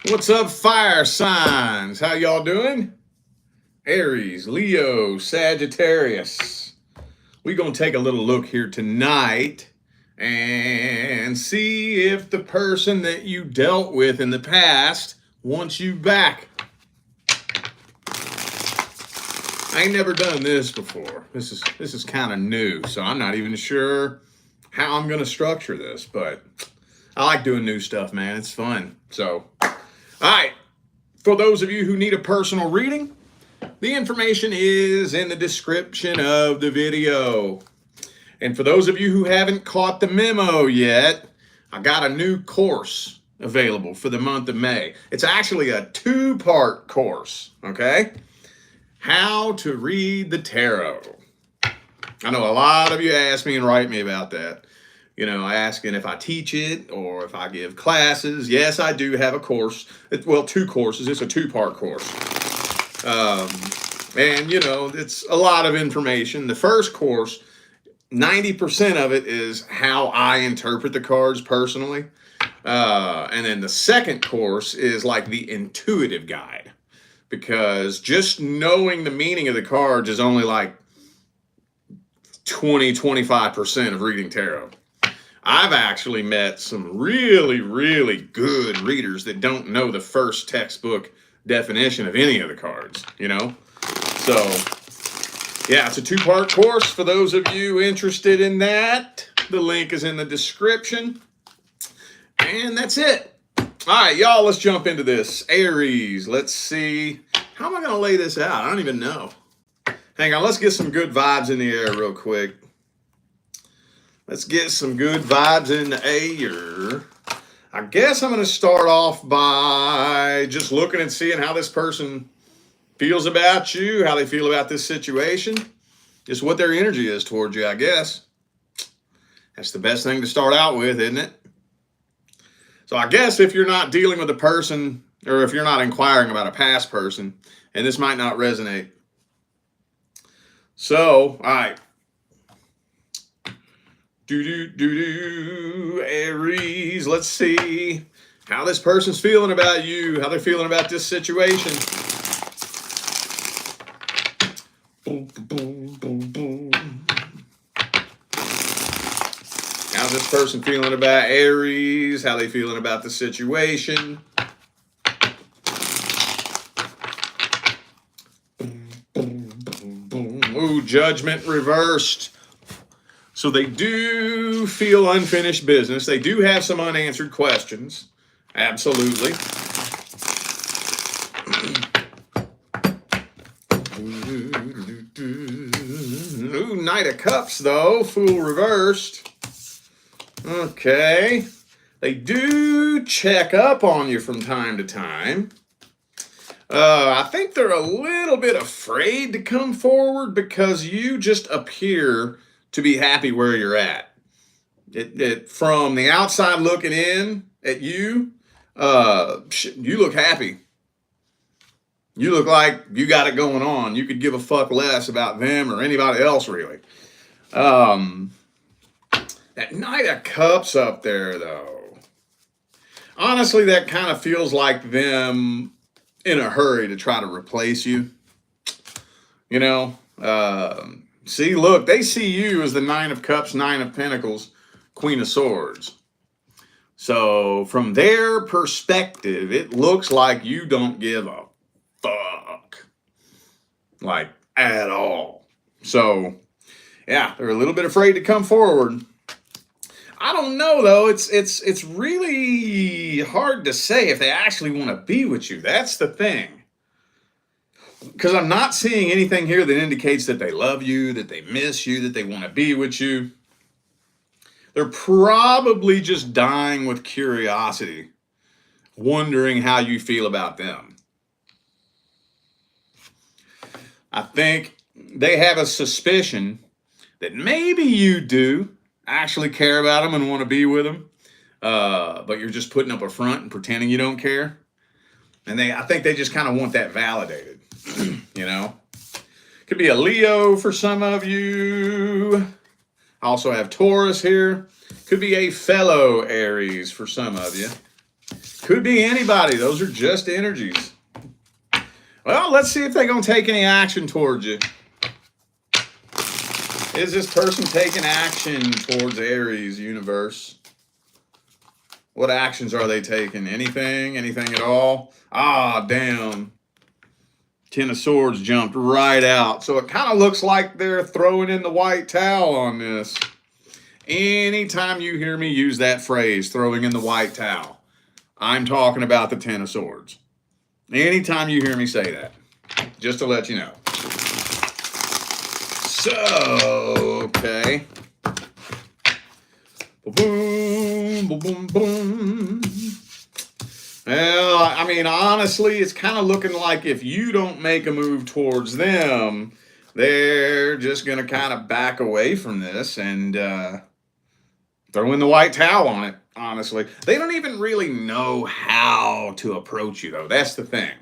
What's up, fire signs? How y'all doing? Aries, Leo, Sagittarius. We're going to take a little look here tonight and see if the person that you dealt with in the past wants you back. I ain't never done this before. This is kind of new, so I'm not even sure how I'm going to structure this, but I like doing new stuff, man. It's fun. So, all right. For those of you who need a personal reading, the information is in the description of the video. And for those of you who haven't caught the memo yet, I got a new course available for the month of May. It's actually a two-part course, okay? How to read the tarot. I know a lot of you ask me and write me about that. You know, asking if I teach it or if I give classes. Yes, I do have a course. Well, two courses. It's a two-part course. And, you know, it's a lot of information. The first course, 90% of it is how I interpret the cards personally. And then the second course is like the intuitive guide. Because just knowing the meaning of the cards is only like 20-25% of reading tarot. I've actually met some really, really good readers that don't know the first textbook definition of any of the cards, you know? So, yeah, it's a two-part course for those of you interested in that. The link is in the description. And that's it. All right, y'all, let's jump into this. Aries, let's see. How am I going to lay this out? I don't even know. Hang on, let's get some good vibes in the air real quick. Let's get some good vibes in the air. I guess I'm going to start off by just looking and seeing how this person feels about you, how they feel about this situation, just what their energy is towards you, I guess. That's the best thing to start out with, isn't it? So I guess if you're not dealing with a person, or if you're not inquiring about a past person, and this might not resonate. So, all right. Aries, let's see how this person's feeling about you, how they're feeling about this situation. How's this person feeling about Aries? How they feeling about the situation? Ooh, Judgment reversed. So they do feel unfinished business. They do have some unanswered questions. Absolutely. Ooh, Knight of Cups, though. Fool reversed. Okay. They do check up on you from time to time. I think they're a little bit afraid to come forward because you just appear to be happy where you're at. From the outside looking in at you, you look happy. You look like you got it going on. You could give a fuck less about them or anybody else, really. That Knight of Cups up there, though. Honestly, that kind of feels like them in a hurry to try to replace you. You know? See, look, they see you as the Nine of Cups, Nine of Pentacles, Queen of Swords. So from their perspective, it looks like you don't give a fuck. Like, at all. So, yeah, they're a little bit afraid to come forward. I don't know, though. It's really hard to say if they actually want to be with you. That's the thing. Because I'm not seeing anything here that indicates that they love you, that they miss you, that they want to be with you. They're probably just dying with curiosity, wondering how you feel about them. I think they have a suspicion that maybe you do actually care about them and want to be with them, but you're just putting up a front and pretending you don't care. And I think they just kind of want that validated. You know, could be a Leo for some of you. I also have Taurus here. Could be a fellow Aries for some of you. Could be anybody. Those are just energies. Well, let's see if they're going to take any action towards you. Is this person taking action towards Aries, universe? What actions are they taking? Anything? Anything at all? Ah, damn. Ten of Swords jumped right out. So it kind of looks like they're throwing in the white towel on this. Anytime you hear me use that phrase, throwing in the white towel, I'm talking about the Ten of Swords. Anytime you hear me say that, just to let you know. So, okay. Boom, boom, boom, boom. Well, I mean, honestly, it's kind of looking like if you don't make a move towards them, they're just going to kind of back away from this and throw in the white towel on it, honestly. They don't even really know how to approach you, though. That's the thing.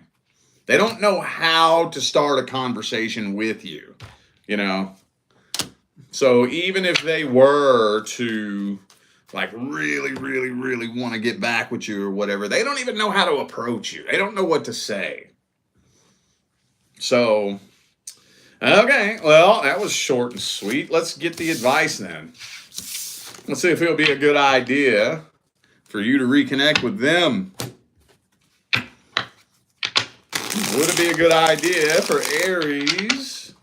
They don't know how to start a conversation with you, you know. So even if they were to like really want to get back with you or whatever, they don't even know how to approach you. They don't know what to say. So, okay, well, that was short and sweet. Let's get the advice then. Let's see if it'll be a good idea for you to reconnect with them. Would it be a good idea for Aries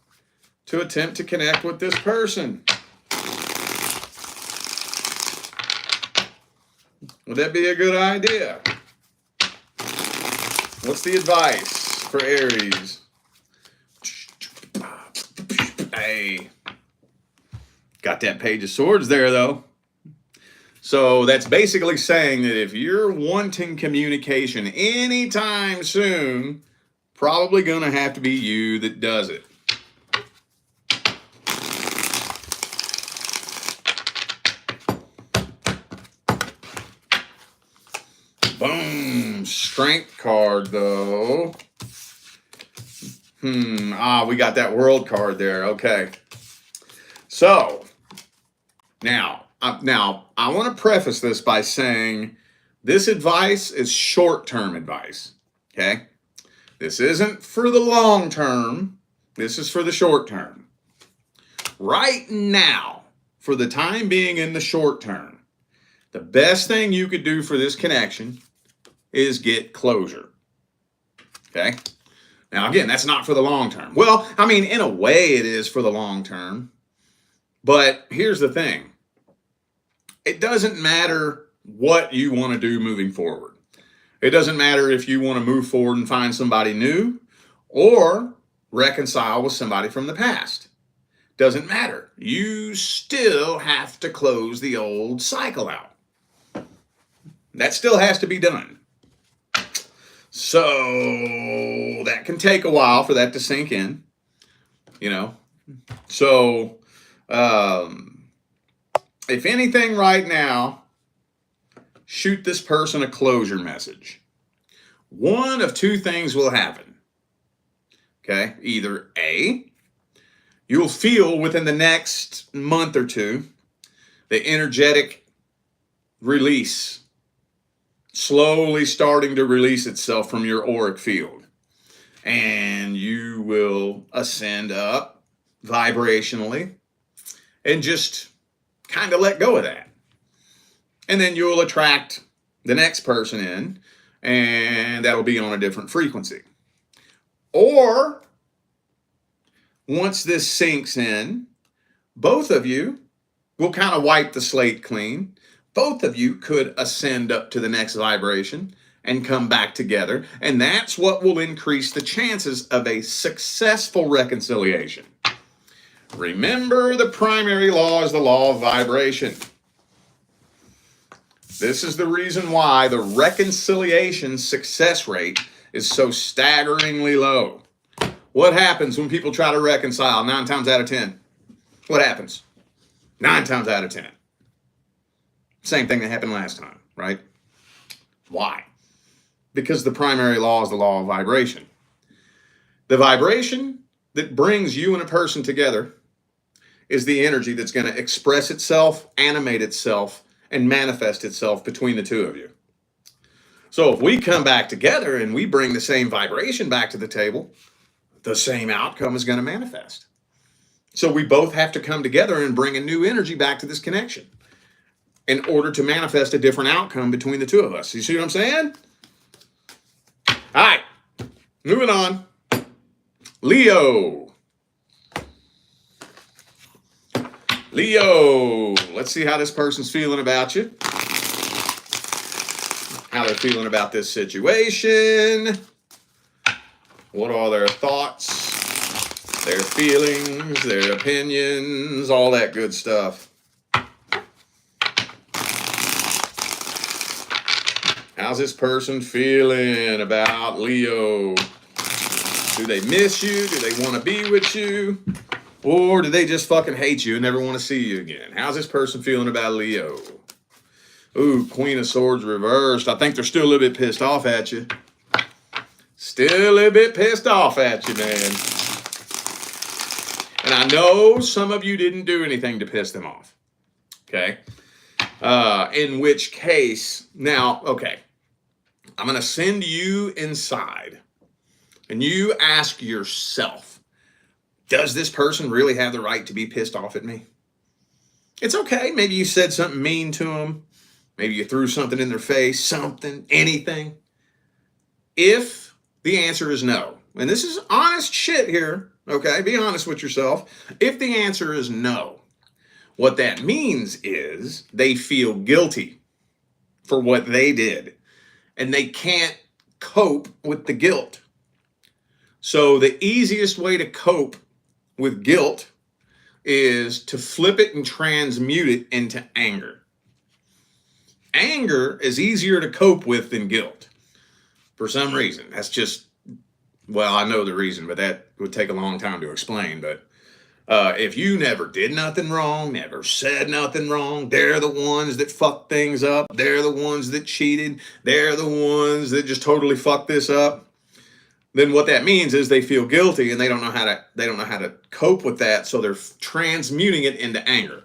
to attempt to connect with this person? Would that be a good idea? What's the advice for Aries? Hey, got that Page of Swords there, though. So that's basically saying that if you're wanting communication anytime soon, probably going to have to be you that does it. Boom. Strength card, though. We got that World card there. Okay. So, now I want to preface this by saying this advice is short-term advice. Okay? This isn't for the long term. This is for the short term. Right now, for the time being in the short term, the best thing you could do for this connection is get closure. Okay? Now, again, that's not for the long term. Well, I mean, in a way it is for the long term. But here's the thing. It doesn't matter what you want to do moving forward. It doesn't matter if you want to move forward and find somebody new or reconcile with somebody from the past. Doesn't matter. You still have to close the old cycle out. That still has to be done. So that can take a while for that to sink in, you know. So if anything right now, shoot this person a closure message. One of two things will happen. Okay, either A, you'll feel within the next month or two the energetic release slowly starting to release itself from your auric field. And you will ascend up vibrationally and just kind of let go of that. And then you'll attract the next person in, and that'll be on a different frequency. Or, once this sinks in, both of you will kind of wipe the slate clean. Both of you could ascend up to the next vibration and come back together. And that's what will increase the chances of a successful reconciliation. Remember, the primary law is the law of vibration. This is the reason why the reconciliation success rate is so staggeringly low. What happens when people try to reconcile 9 times out of 10? What happens? 9 times out of 10. Same thing that happened last time, right? Why? Because the primary law is the law of vibration. The vibration that brings you and a person together is the energy that's going to express itself, animate itself, and manifest itself between the two of you. So if we come back together and we bring the same vibration back to the table, the same outcome is going to manifest. So we both have to come together and bring a new energy back to this connection in order to manifest a different outcome between the two of us. You see what I'm saying? All right, moving on. Leo. Leo, let's see how this person's feeling about you. How they're feeling about this situation. What are their thoughts, their feelings, their opinions, all that good stuff. How's this person feeling about Leo? Do they miss you? Do they want to be with you? Or do they just fucking hate you and never want to see you again? How's this person feeling about Leo? Ooh, Queen of Swords reversed. I think they're still a little bit pissed off at you. Still a little bit pissed off at you, man. And I know some of you didn't do anything to piss them off. Okay? In which case, now, okay. I'm going to send you inside. And you ask yourself, does this person really have the right to be pissed off at me? It's okay. Maybe you said something mean to them. Maybe you threw something in their face, something, anything. If the answer is no, and this is honest shit here, okay? Be honest with yourself. If the answer is no, what that means is they feel guilty for what they did, and they can't cope with the guilt. So the easiest way to cope with guilt is to flip it and transmute it into anger. Anger is easier to cope with than guilt for some reason. That's just, well, I know the reason, but that would take a long time to explain. But if you never did nothing wrong, never said nothing wrong, they're the ones that fucked things up. They're the ones that cheated. They're the ones that just totally fucked this up. Then what that means is they feel guilty and they don't know how to cope with that, so they're transmuting it into anger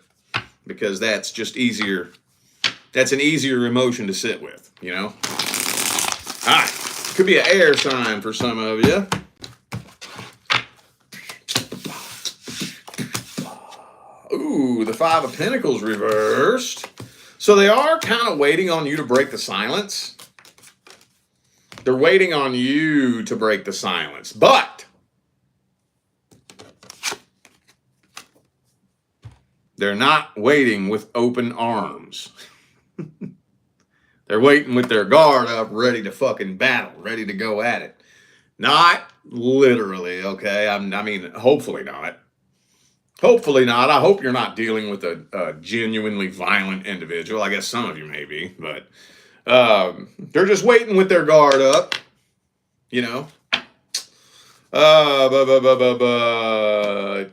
because that's just easier. That's an easier emotion to sit with, you know? All right, could be an air sign for some of you. Ooh, the Five of Pentacles reversed. So they are kind of waiting on you to break the silence. They're waiting on you to break the silence, but they're not waiting with open arms. They're waiting with their guard up, ready to fucking battle, ready to go at it. Not literally, okay? I mean, hopefully not. Hopefully not. I hope you're not dealing with a genuinely violent individual. I guess some of you may be, but they're just waiting with their guard up, you know. It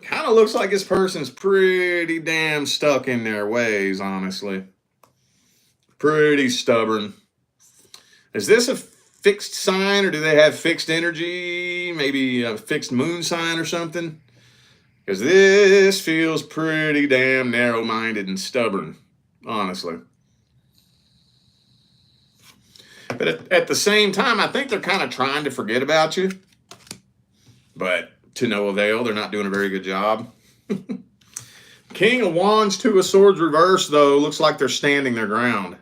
kind of looks like this person's pretty damn stuck in their ways, honestly. Pretty stubborn. Is this a fixed sign, or do they have fixed energy? Maybe a fixed moon sign or something? Because this feels pretty damn narrow-minded and stubborn, honestly. But at the same time, I think they're kind of trying to forget about you. But to no avail, they're not doing a very good job. King of Wands, Two of Swords reversed, though. Looks like they're standing their ground.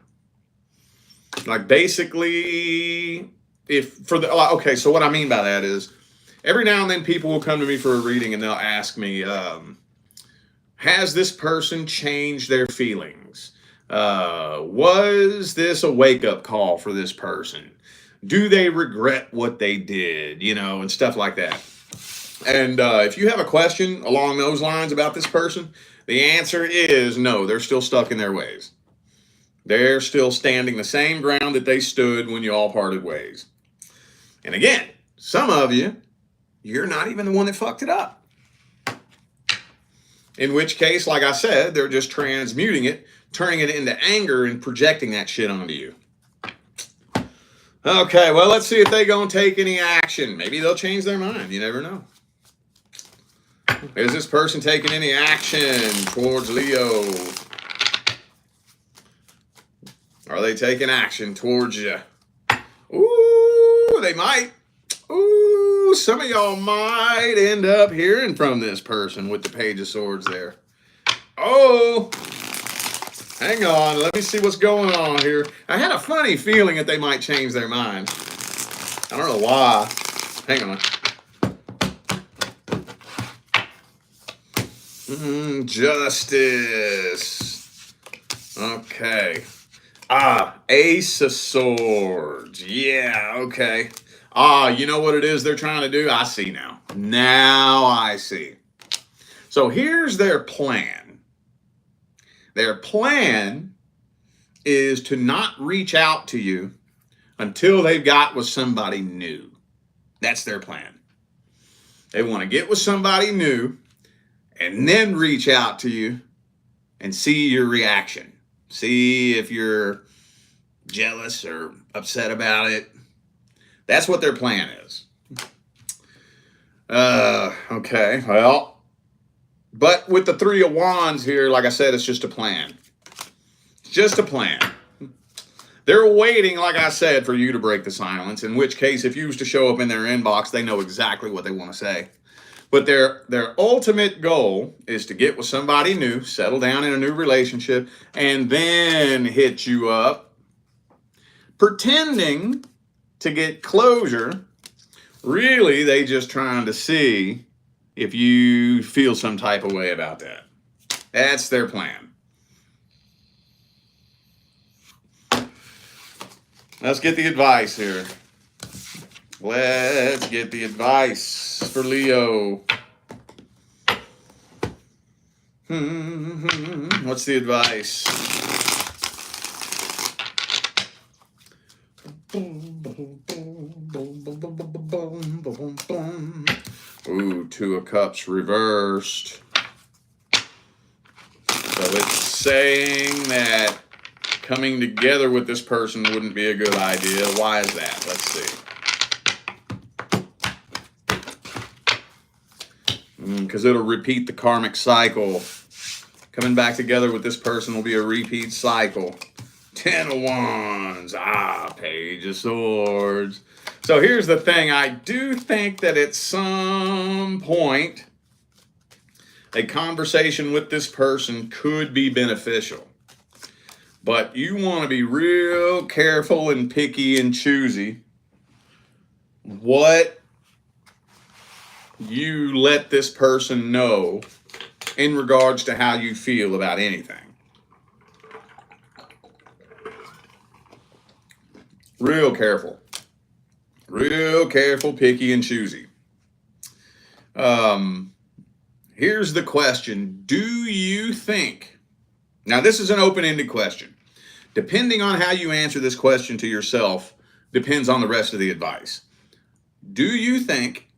Like basically, okay, so what I mean by that is, every now and then people will come to me for a reading and they'll ask me, has this person changed their feelings? Was this a wake-up call for this person? Do they regret what they did? You know, and stuff like that. And if you have a question along those lines about this person, the answer is no, they're still stuck in their ways. They're still standing the same ground that they stood when you all parted ways. And again, some of you, you're not even the one that fucked it up. In which case, like I said, they're just transmuting it, turning it into anger and projecting that shit onto you. Okay, well, let's see if they're going to take any action. Maybe they'll change their mind. You never know. Is this person taking any action towards Leo? Are they taking action towards you? they might. Ooh, some of y'all might end up hearing from this person with the Page of Swords there. Oh, hang on. Let me see what's going on here. I had a funny feeling that they might change their mind. I don't know why. Hang on. Justice. Okay. Ace of Swords. Yeah, okay. You know what it is they're trying to do? I see now. Now I see. So here's their plan. Their plan is to not reach out to you until they've got with somebody new. That's their plan. They want to get with somebody new and then reach out to you and see your reaction. See if you're jealous or upset about it. That's what their plan is. Okay, well, but with the Three of Wands here, like I said, it's just a plan. It's just a plan. They're waiting, like I said, for you to break the silence, in which case, if you was to show up in their inbox, they know exactly what they want to say. But their ultimate goal is to get with somebody new, settle down in a new relationship, and then hit you up, pretending to get closure. Really, they just trying to see if you feel some type of way about that. That's their plan. Let's get the advice here. Let's get the advice for Leo. What's the advice? Ooh, Two of Cups reversed. So it's saying that coming together with this person wouldn't be a good idea. Why is that? Let's see. Because it'll repeat the karmic cycle. Coming back together with this person will be a repeat cycle. 10 of Wands. Page of Swords. So here's the thing. I do think that at some point, a conversation with this person could be beneficial. But you want to be real careful and picky and choosy what you let this person know in regards to how you feel about anything. Real careful. Real careful, picky, and choosy. Here's the question. Do you think... Now, this is an open-ended question. Depending on how you answer this question to yourself, depends on the rest of the advice. Do you think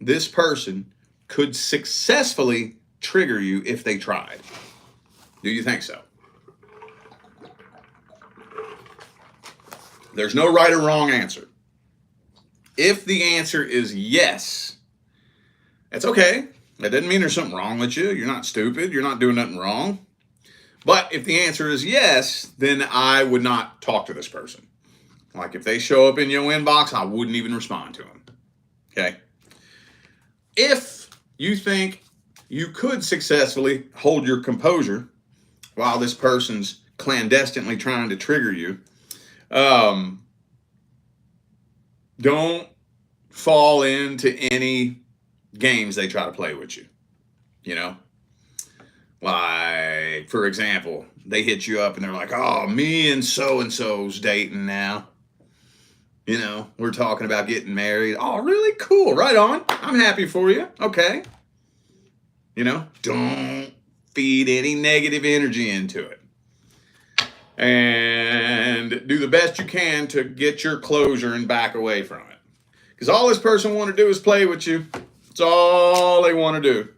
this person could successfully trigger you if they tried? Do you think so? There's no right or wrong answer. If the answer is yes, that's okay. That doesn't mean there's something wrong with you. You're not stupid. You're not doing nothing wrong. But if the answer is yes, then I would not talk to this person. Like if they show up in your inbox, I wouldn't even respond to them. Okay? If you think you could successfully hold your composure while this person's clandestinely trying to trigger you, don't fall into any games they try to play with you. You know? Like, for example, they hit you up and they're like, oh, me and so-and-so's dating now. You know, we're talking about getting married. Oh, really? Cool. Right on. I'm happy for you. Okay. You know, don't feed any negative energy into it. And do the best you can to get your closure and back away from it. Because all this person want to do is play with you. That's all they want to do.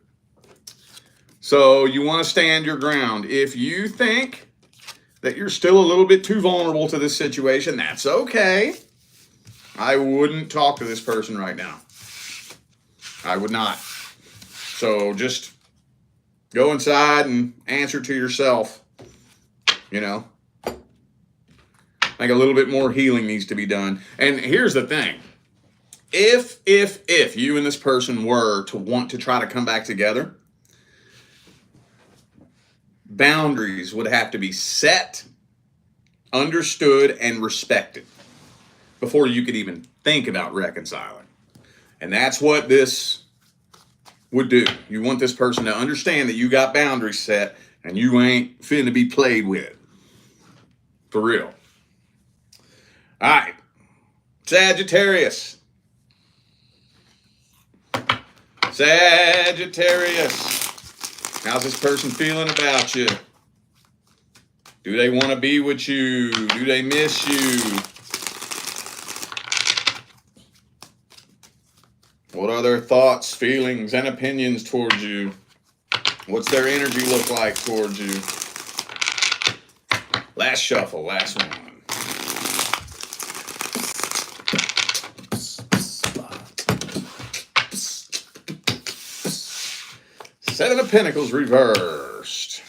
So you want to stand your ground. If you think that you're still a little bit too vulnerable to this situation, that's okay. I wouldn't talk to this person right now. I would not. So just go inside and answer to yourself. You know, I think a little bit more healing needs to be done. And here's the thing. if you and this person were to want to try to come back together, boundaries would have to be set, understood, and respected before you could even think about reconciling. And that's what this would do. You want this person to understand that you got boundaries set and you ain't finna be played with. For real. All right. Sagittarius. Sagittarius. How's this person feeling about you? Do they want to be with you? Do they miss you? What are their thoughts, feelings, and opinions towards you? What's their energy look like towards you? Last shuffle, last one. Seven of Pentacles reversed.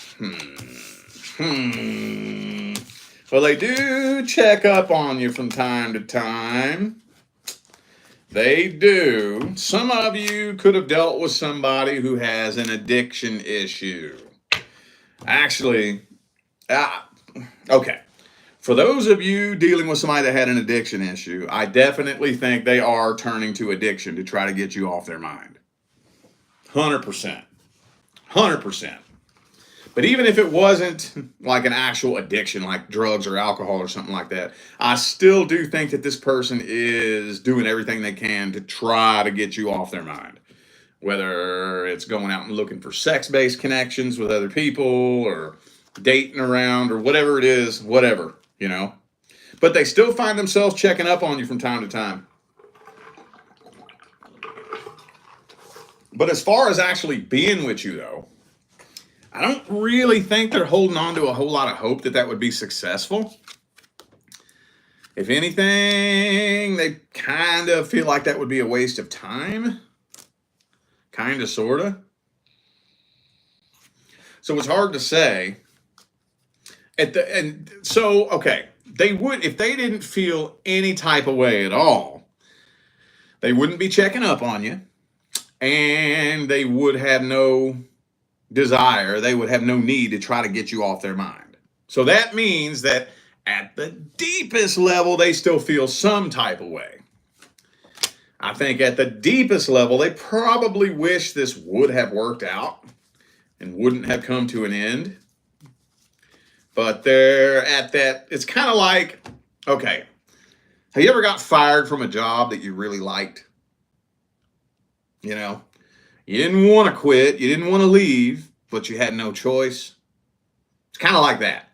Well, they do check up on you from time to time. They do. Some of you could have dealt with somebody who has an addiction issue. Actually, okay. For those of you dealing with somebody that had an addiction issue, I definitely think they are turning to addiction to try to get you off their mind. 100%. 100%. But even if it wasn't like an actual addiction, like drugs or alcohol or something like that, I still do think that this person is doing everything they can to try to get you off their mind. Whether it's going out and looking for sex-based connections with other people or dating around or whatever it is, whatever, you know. But they still find themselves checking up on you from time to time. But as far as actually being with you, though, I don't really think they're holding on to a whole lot of hope that that would be successful. If anything, they kind of feel like that would be a waste of time. Kind of, sort of. So it's hard to say. Okay, they would, if they didn't feel any type of way at all, they wouldn't be checking up on you. And they would have no desire, they would have no need to try to get you off their mind. So that means that at the deepest level, they still feel some type of way. I think at the deepest level, they probably wish this would have worked out and wouldn't have come to an end. But they're at that, it's kind of like, okay, have you ever got fired from a job that you really liked? You know, you didn't want to quit, you didn't want to leave, but you had no choice. It's kind of like that.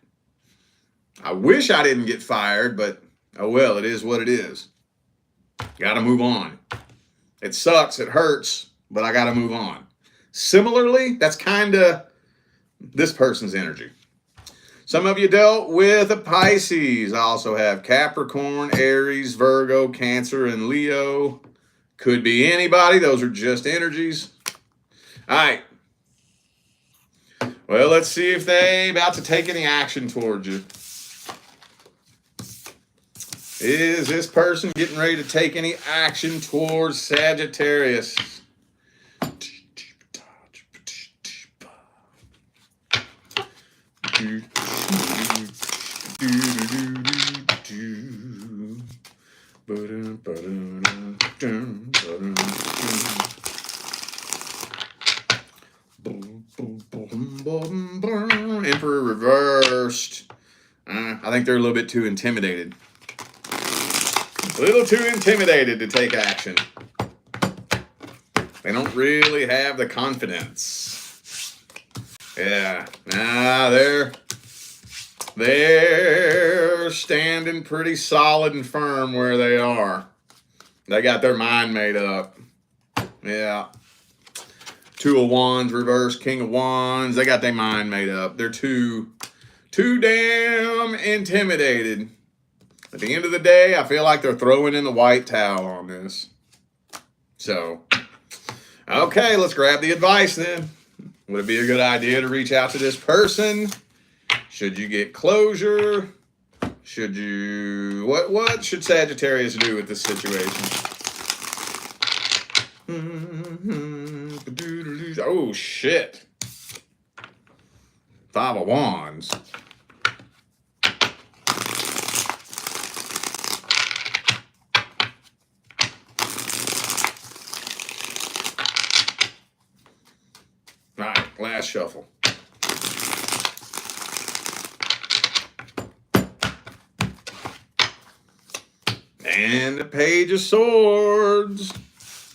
I wish I didn't get fired, but oh well, it is what it is. Got to move on. It sucks, it hurts, but I got to move on. Similarly, that's kind of this person's energy. Some of you dealt with a Pisces. I also have Capricorn, Aries, Virgo, Cancer, and Leo. Could be anybody. Those are just energies. All right. Well, let's see if they about to take any action towards you. Is this person getting ready to take any action towards Sagittarius? Emperor reversed. I think they're a little bit too intimidated. A little too intimidated to take action. They don't really have the confidence. Yeah. Nah, they're standing pretty solid and firm where they are. They got their mind made up. Yeah. Two of Wands, reverse, King of Wands. They got their mind made up. They're too damn intimidated. At the end of the day, I feel like they're throwing in the white towel on this. So, okay, let's grab the advice then. Would it be a good idea to reach out to this person? Should you get closure? Should you... What should Sagittarius do with this situation? Oh, shit. 5 of Wands. All right, last shuffle. And the Page of Swords.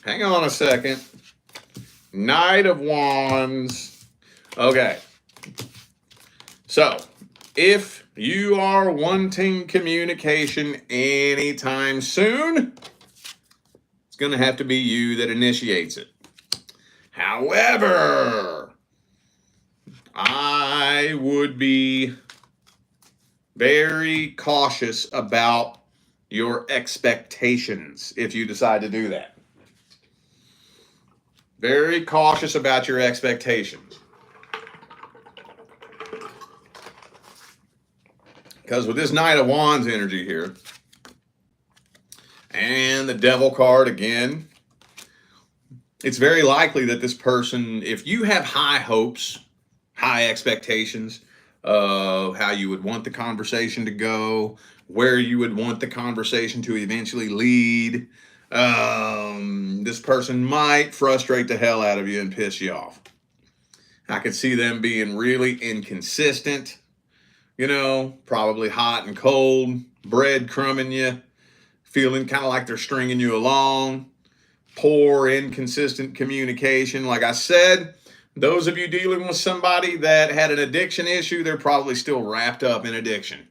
Hang on a second. Knight of Wands. Okay. So, if you are wanting communication anytime soon, it's going to have to be you that initiates it. However, I would be very cautious about your expectations if you decide to do that. Very cautious about your expectations. Because with this Knight of Wands energy here, and the Devil card again, it's very likely that this person, if you have high hopes, high expectations of how you would want the conversation to go, where you would want the conversation to eventually lead, this person might frustrate the hell out of you and piss you off. I could see them being really inconsistent, probably hot and cold, breadcrumbing you, feeling kind of like they're stringing you along, poor, inconsistent communication. Like I said, those of you dealing with somebody that had an addiction issue, they're probably still wrapped up in addiction,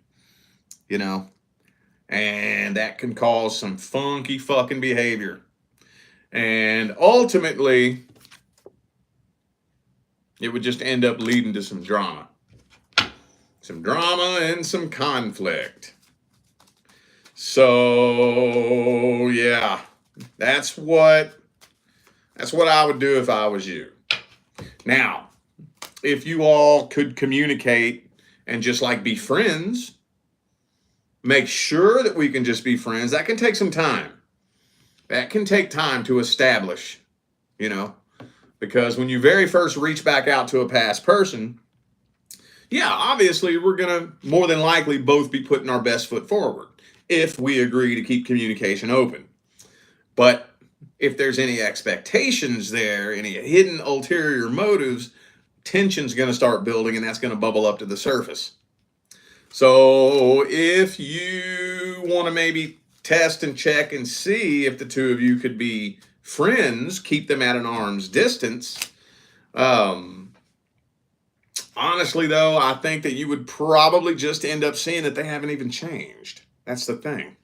and that can cause some funky fucking behavior. And ultimately, it would just end up leading to some drama. Some drama and some conflict. So, yeah, that's what I would do if I was you. Now, if you all could communicate and just like be friends, make sure that we can just be friends. That can take some time. That can take time to establish, because when you very first reach back out to a past person, yeah, obviously we're going to more than likely both be putting our best foot forward if we agree to keep communication open. But if there's any expectations there, any hidden ulterior motives, tension's going to start building, and that's going to bubble up to the surface. So if you want to maybe test and check and see if the two of you could be friends, keep them at an arm's distance. Honestly, though, I think that you would probably just end up seeing that they haven't even changed. That's the thing.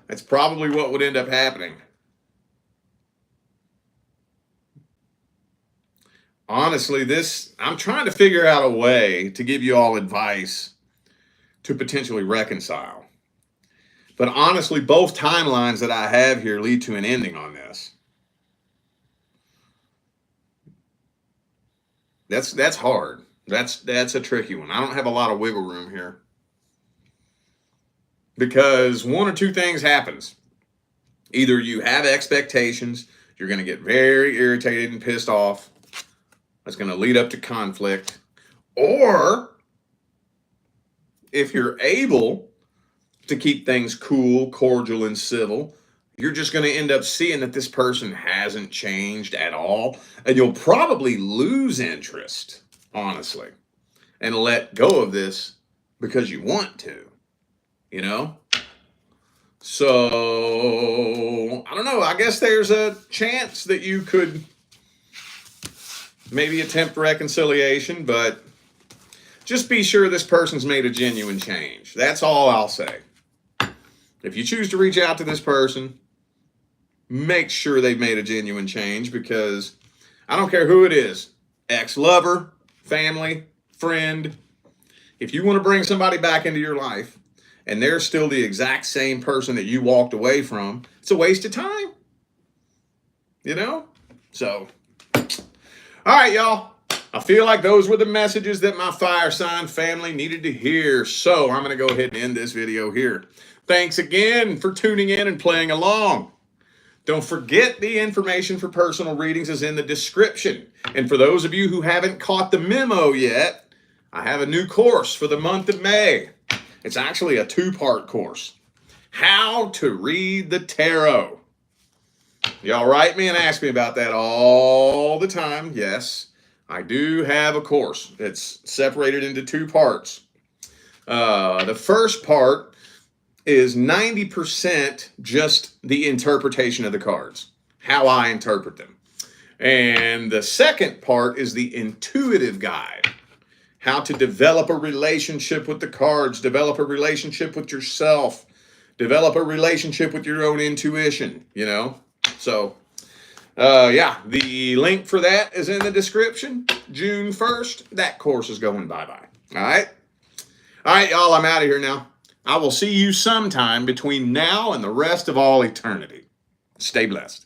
That's probably what would end up happening. Honestly, I'm trying to figure out a way to give you all advice to potentially reconcile. But honestly, both timelines that I have here lead to an ending on this. That's hard. That's a tricky one. I don't have a lot of wiggle room here. Because one or two things happens. Either you have expectations, you're going to get very irritated and pissed off. That's going to lead up to conflict. Or if you're able to keep things cool, cordial, and civil, you're just going to end up seeing that this person hasn't changed at all. And you'll probably lose interest, honestly, and let go of this because you want to, So, I don't know. I guess there's a chance that you could maybe attempt reconciliation, but just be sure this person's made a genuine change. That's all I'll say. If you choose to reach out to this person, make sure they've made a genuine change, because I don't care who it is, ex-lover, family, friend. If you want to bring somebody back into your life and they're still the exact same person that you walked away from, it's a waste of time. So, all right, y'all. I feel like those were the messages that my fire sign family needed to hear. So I'm going to go ahead and end this video here. Thanks again for tuning in and playing along. Don't forget the information for personal readings is in the description. And for those of you who haven't caught the memo yet, I have a new course for the month of May. It's actually a 2-part course. How to read the tarot. Y'all write me and ask me about that all the time. Yes, I do have a course. It's separated into 2 parts. The first part is 90% just the interpretation of the cards, how I interpret them. And the second part is the intuitive guide, how to develop a relationship with the cards, develop a relationship with yourself, develop a relationship with your own intuition, you know? So, yeah, the link for that is in the description. June 1st, that course is going bye-bye. All right? All right, y'all, I'm out of here now. I will see you sometime between now and the rest of all eternity. Stay blessed.